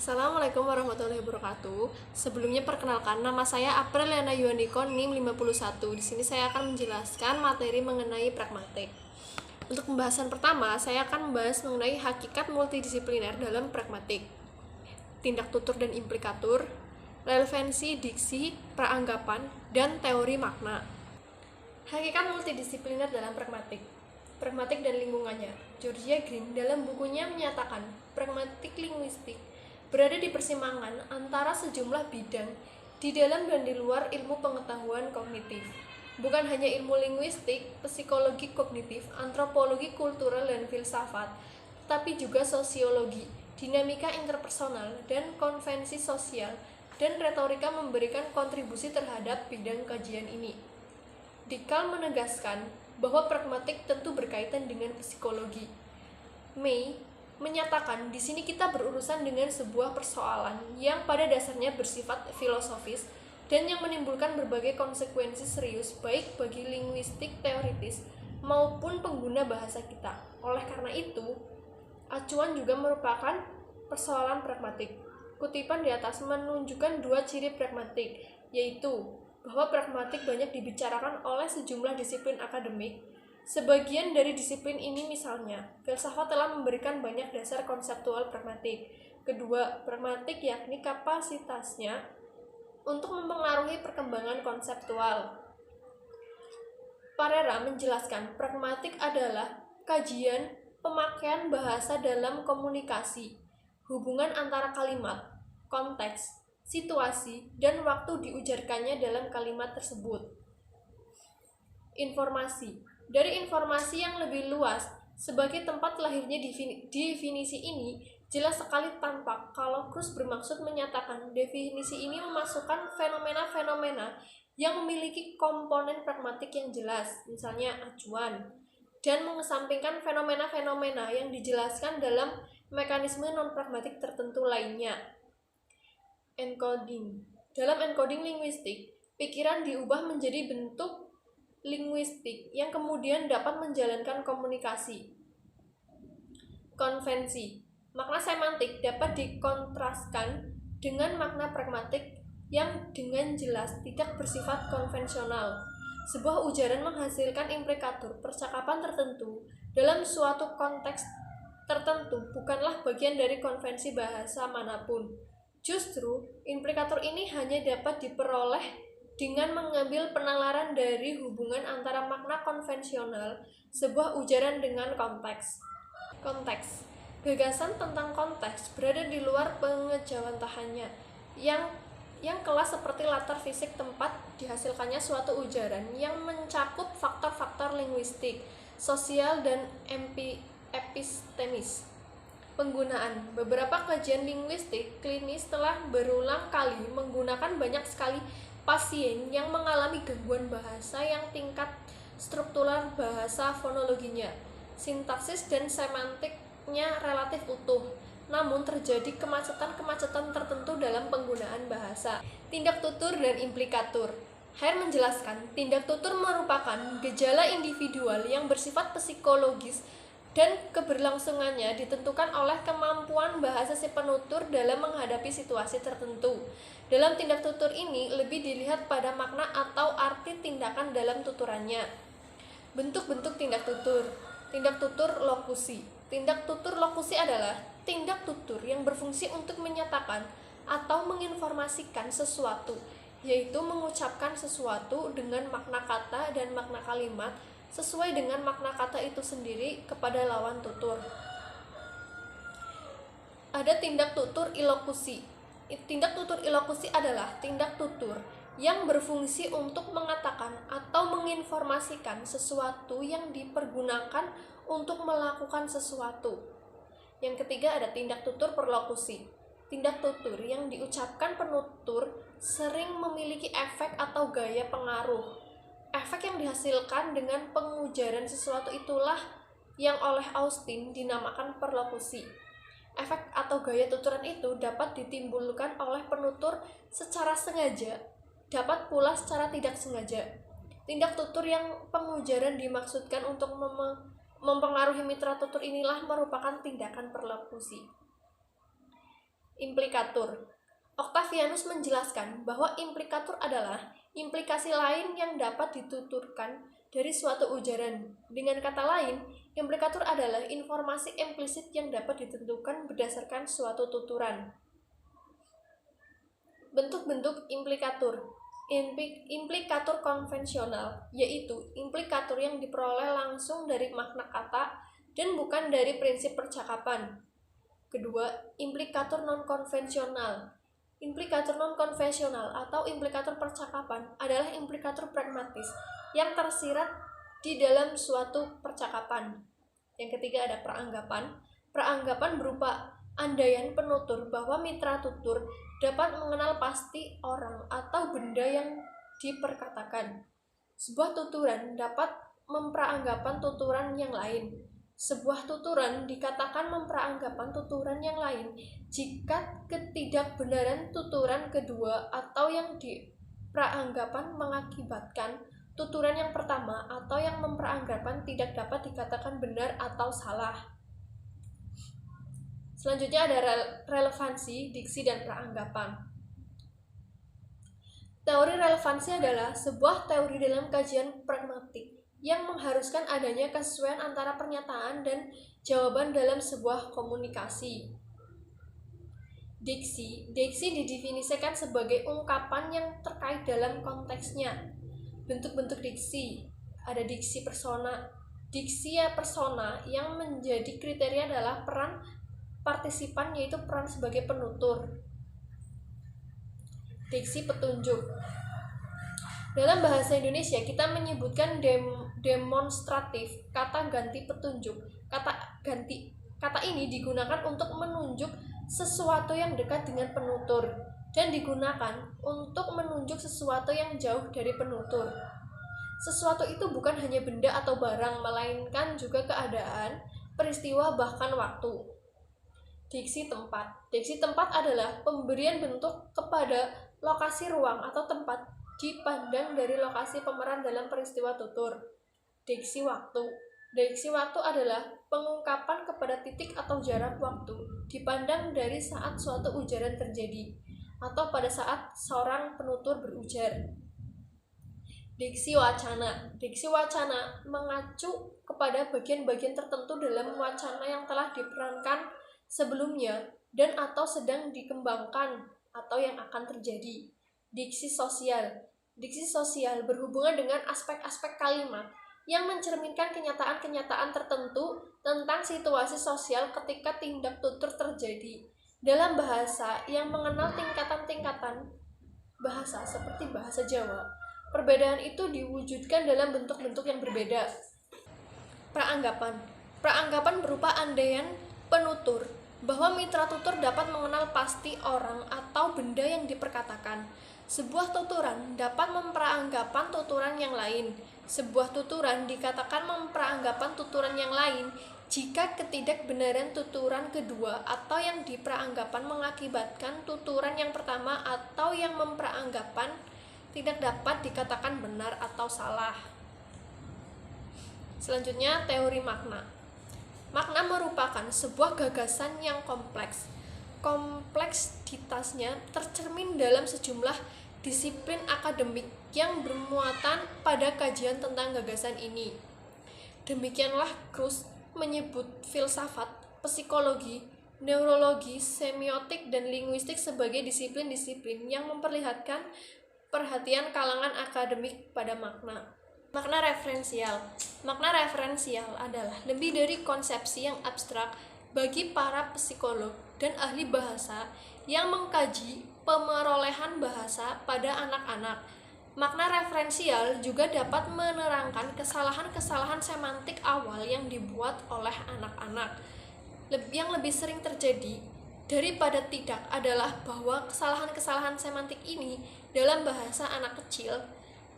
Assalamualaikum warahmatullahi wabarakatuh. Sebelumnya perkenalkan, nama saya April Lena Yuandiko, NIM 51. Di sini saya akan menjelaskan materi mengenai pragmatik. Untuk pembahasan pertama, saya akan membahas mengenai hakikat multidisipliner dalam pragmatik, tindak tutur dan implikatur, relevansi diksi, praanggapan, dan teori makna. Hakikat multidisipliner dalam pragmatik. Pragmatik dan lingkungannya. Georgia Green dalam bukunya menyatakan, pragmatik linguistik berada di persimpangan antara sejumlah bidang di dalam dan di luar ilmu pengetahuan kognitif. Bukan hanya ilmu linguistik, psikologi kognitif, antropologi kultural dan filsafat, tapi juga sosiologi, dinamika interpersonal, dan konvensi sosial, dan retorika memberikan kontribusi terhadap bidang kajian ini. Dikal menegaskan bahwa pragmatik tentu berkaitan dengan psikologi. May menyatakan di sini kita berurusan dengan sebuah persoalan yang pada dasarnya bersifat filosofis dan yang menimbulkan berbagai konsekuensi serius baik bagi linguistik teoritis maupun pengguna bahasa kita. Oleh karena itu, acuan juga merupakan persoalan pragmatik. Kutipan di atas menunjukkan dua ciri pragmatik, yaitu bahwa pragmatik banyak dibicarakan oleh sejumlah disiplin akademik. Sebagian dari disiplin ini misalnya, filsafat telah memberikan banyak dasar konseptual pragmatik. Kedua, pragmatik yakni kapasitasnya untuk mempengaruhi perkembangan konseptual. Parera menjelaskan pragmatik adalah kajian pemakaian bahasa dalam komunikasi, hubungan antara kalimat, konteks, situasi, dan waktu diujarkannya dalam kalimat tersebut. Informasi. Dari informasi yang lebih luas, sebagai tempat lahirnya definisi ini, jelas sekali tampak kalau Kruse bermaksud menyatakan definisi ini memasukkan fenomena-fenomena yang memiliki komponen pragmatik yang jelas, misalnya acuan, dan mengesampingkan fenomena-fenomena yang dijelaskan dalam mekanisme non-pragmatik tertentu lainnya. Encoding. Dalam encoding linguistik, pikiran diubah menjadi bentuk linguistik yang kemudian dapat menjalankan komunikasi. Konvensi. Makna semantik dapat dikontraskan dengan makna pragmatik yang dengan jelas tidak bersifat konvensional. Sebuah ujaran menghasilkan implikatur percakapan tertentu dalam suatu konteks tertentu bukanlah bagian dari konvensi bahasa manapun. Justru, implikator ini hanya dapat diperoleh dengan mengambil penalaran dari hubungan antara makna konvensional sebuah ujaran dengan konteks. Konteks. Gagasan tentang konteks berada di luar pengejawantahannya yang kelas seperti latar fisik tempat dihasilkannya suatu ujaran yang mencakup faktor-faktor linguistik, sosial, dan epistemis. Penggunaan. Beberapa kajian linguistik klinis telah berulang kali menggunakan banyak sekali pasien yang mengalami gangguan bahasa yang tingkat struktural bahasa fonologinya, sintaksis dan semantiknya relatif utuh, namun terjadi kemacetan-kemacetan tertentu dalam penggunaan bahasa. Tindak tutur dan implikatur. Hare menjelaskan, tindak tutur merupakan gejala individual yang bersifat psikologis dan keberlangsungannya ditentukan oleh kemampuan bahasa si penutur dalam menghadapi situasi tertentu. Dalam tindak tutur ini lebih dilihat pada makna atau arti tindakan dalam tuturannya. Bentuk-bentuk tindak tutur. Tindak tutur lokusi. Tindak tutur lokusi adalah tindak tutur yang berfungsi untuk menyatakan atau menginformasikan sesuatu, yaitu mengucapkan sesuatu dengan makna kata dan makna kalimat sesuai dengan makna kata itu sendiri kepada lawan tutur. Ada tindak tutur ilokusi. Tindak tutur ilokusi adalah tindak tutur yang berfungsi untuk mengatakan atau menginformasikan sesuatu yang dipergunakan untuk melakukan sesuatu. Yang ketiga ada tindak tutur perlokusi. Tindak tutur yang diucapkan penutur sering memiliki efek atau gaya pengaruh. Efek yang dihasilkan dengan pengujaran sesuatu itulah yang oleh Austin dinamakan perlokusi. Efek atau gaya tuturan itu dapat ditimbulkan oleh penutur secara sengaja, dapat pula secara tidak sengaja. Tindak tutur yang pengujaran dimaksudkan untuk mempengaruhi mitra tutur inilah merupakan tindakan perlokusi. Implikatur. Octavianus menjelaskan bahwa implikatur adalah implikasi lain yang dapat dituturkan dari suatu ujaran. Dengan kata lain, implikatur adalah informasi implisit yang dapat ditentukan berdasarkan suatu tuturan. Bentuk-bentuk implikatur. Implikatur konvensional, yaitu implikatur yang diperoleh langsung dari makna kata dan bukan dari prinsip percakapan. Kedua, implikatur non-konvensional. Implikatur non-konvensional atau implikatur percakapan adalah implikatur pragmatis yang tersirat di dalam suatu percakapan. Yang ketiga ada peranggapan. Peranggapan berupa andaian penutur bahwa mitra tutur dapat mengenal pasti orang atau benda yang diperkatakan. Sebuah tuturan dapat memperanggapan tuturan yang lain. Sebuah tuturan dikatakan memperanggapan tuturan yang lain jika ketidakbenaran tuturan kedua atau yang diperanggapan mengakibatkan tuturan yang pertama atau yang memperanggapan tidak dapat dikatakan benar atau salah. Selanjutnya ada relevansi, diksi, dan peranggapan. Teori relevansi adalah sebuah teori dalam kajian pragmatik yang mengharuskan adanya kesesuaian antara pernyataan dan jawaban dalam sebuah komunikasi. Diksi didefinisikan sebagai ungkapan yang terkait dalam konteksnya. Bentuk-bentuk diksi, ada diksi persona. Diksi persona yang menjadi kriteria adalah peran partisipan, yaitu peran sebagai penutur. Diksi petunjuk. Dalam bahasa Indonesia kita menyebutkan demonstratif, kata ganti petunjuk. Kata ini digunakan untuk menunjuk sesuatu yang dekat dengan penutur dan digunakan untuk menunjuk sesuatu yang jauh dari penutur. Sesuatu itu bukan hanya benda atau barang, melainkan juga keadaan, peristiwa, bahkan waktu. Diksi tempat. Diksi tempat adalah pemberian bentuk kepada lokasi ruang atau tempat dipandang dari lokasi pemeran dalam peristiwa tutur. Diksi waktu. Diksi waktu adalah pengungkapan kepada titik atau jarak waktu dipandang dari saat suatu ujaran terjadi atau pada saat seorang penutur berujar. Diksi wacana. Diksi wacana mengacu kepada bagian-bagian tertentu dalam wacana yang telah diperankan sebelumnya dan atau sedang dikembangkan atau yang akan terjadi. Diksi sosial. Diksi sosial berhubungan dengan aspek-aspek kalimat yang mencerminkan kenyataan-kenyataan tertentu tentang situasi sosial ketika tindak tutur terjadi. Dalam bahasa yang mengenal tingkatan-tingkatan bahasa seperti bahasa Jawa, perbedaan itu diwujudkan dalam bentuk-bentuk yang berbeda. Peranggapan. Peranggapan berupa andaian penutur bahwa mitra tutur dapat mengenal pasti orang atau benda yang diperkatakan. Sebuah tuturan dapat memperanggapan tuturan yang lain. Sebuah tuturan dikatakan memperanggapan tuturan yang lain jika ketidakbenaran tuturan kedua atau yang diperanggapan mengakibatkan tuturan yang pertama atau yang memperanggapan tidak dapat dikatakan benar atau salah. Selanjutnya, teori makna. Makna merupakan sebuah gagasan yang kompleks. Kompleksitasnya tercermin dalam sejumlah disiplin akademik yang bermuatan pada kajian tentang gagasan ini. Demikianlah Kruse menyebut filsafat, psikologi, neurologi, semiotik, dan linguistik sebagai disiplin-disiplin yang memperlihatkan perhatian kalangan akademik pada makna. Makna referensial. Makna referensial adalah lebih dari konsepsi yang abstrak bagi para psikolog dan ahli bahasa yang mengkaji pemerolehan bahasa pada anak-anak. Makna referensial juga dapat menerangkan kesalahan-kesalahan semantik awal yang dibuat oleh anak-anak. Yang lebih sering terjadi daripada tidak adalah bahwa kesalahan-kesalahan semantik ini dalam bahasa anak kecil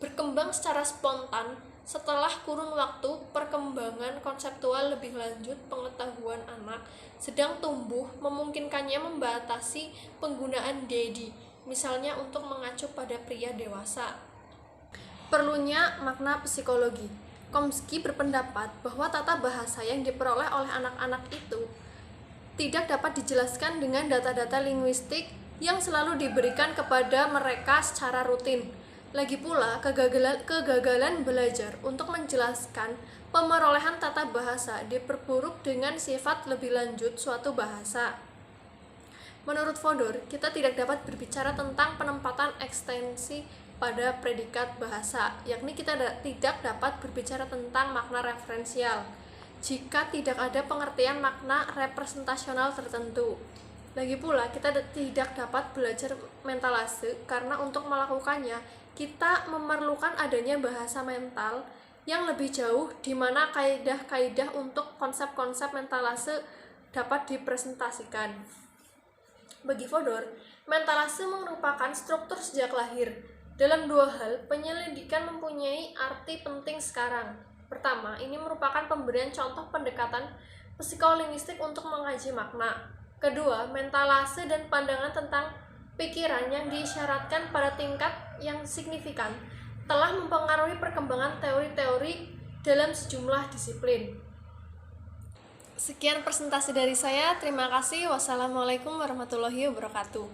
berkembang secara spontan setelah kurun waktu perkembangan konseptual lebih lanjut. Pengetahuan anak sedang tumbuh memungkinkannya membatasi penggunaan dedi, misalnya untuk mengacu pada pria dewasa. Perlunya makna psikologi. Chomsky berpendapat bahwa tata bahasa yang diperoleh oleh anak-anak itu tidak dapat dijelaskan dengan data-data linguistik yang selalu diberikan kepada mereka secara rutin. Lagi pula, kegagalan belajar untuk menjelaskan pemerolehan tata bahasa diperburuk dengan sifat lebih lanjut suatu bahasa. Menurut Fodor, kita tidak dapat berbicara tentang penempatan ekstensi pada predikat bahasa, yakni kita tidak dapat berbicara tentang makna referensial jika tidak ada pengertian makna representasional tertentu. Lagi pula, kita tidak dapat belajar mentalase karena untuk melakukannya, kita memerlukan adanya bahasa mental yang lebih jauh di mana kaidah-kaidah untuk konsep-konsep mentalase dapat dipresentasikan. Bagi Fodor, mentalase merupakan struktur sejak lahir. Dalam dua hal, penyelidikan mempunyai arti penting sekarang. Pertama, ini merupakan pemberian contoh pendekatan psikolinguistik untuk mengkaji makna. Kedua, mentalase dan pandangan tentang pikiran yang diisyaratkan pada tingkat yang signifikan telah mempengaruhi perkembangan teori-teori dalam sejumlah disiplin. Sekian presentasi dari saya. Terima kasih. Wassalamualaikum warahmatullahi wabarakatuh.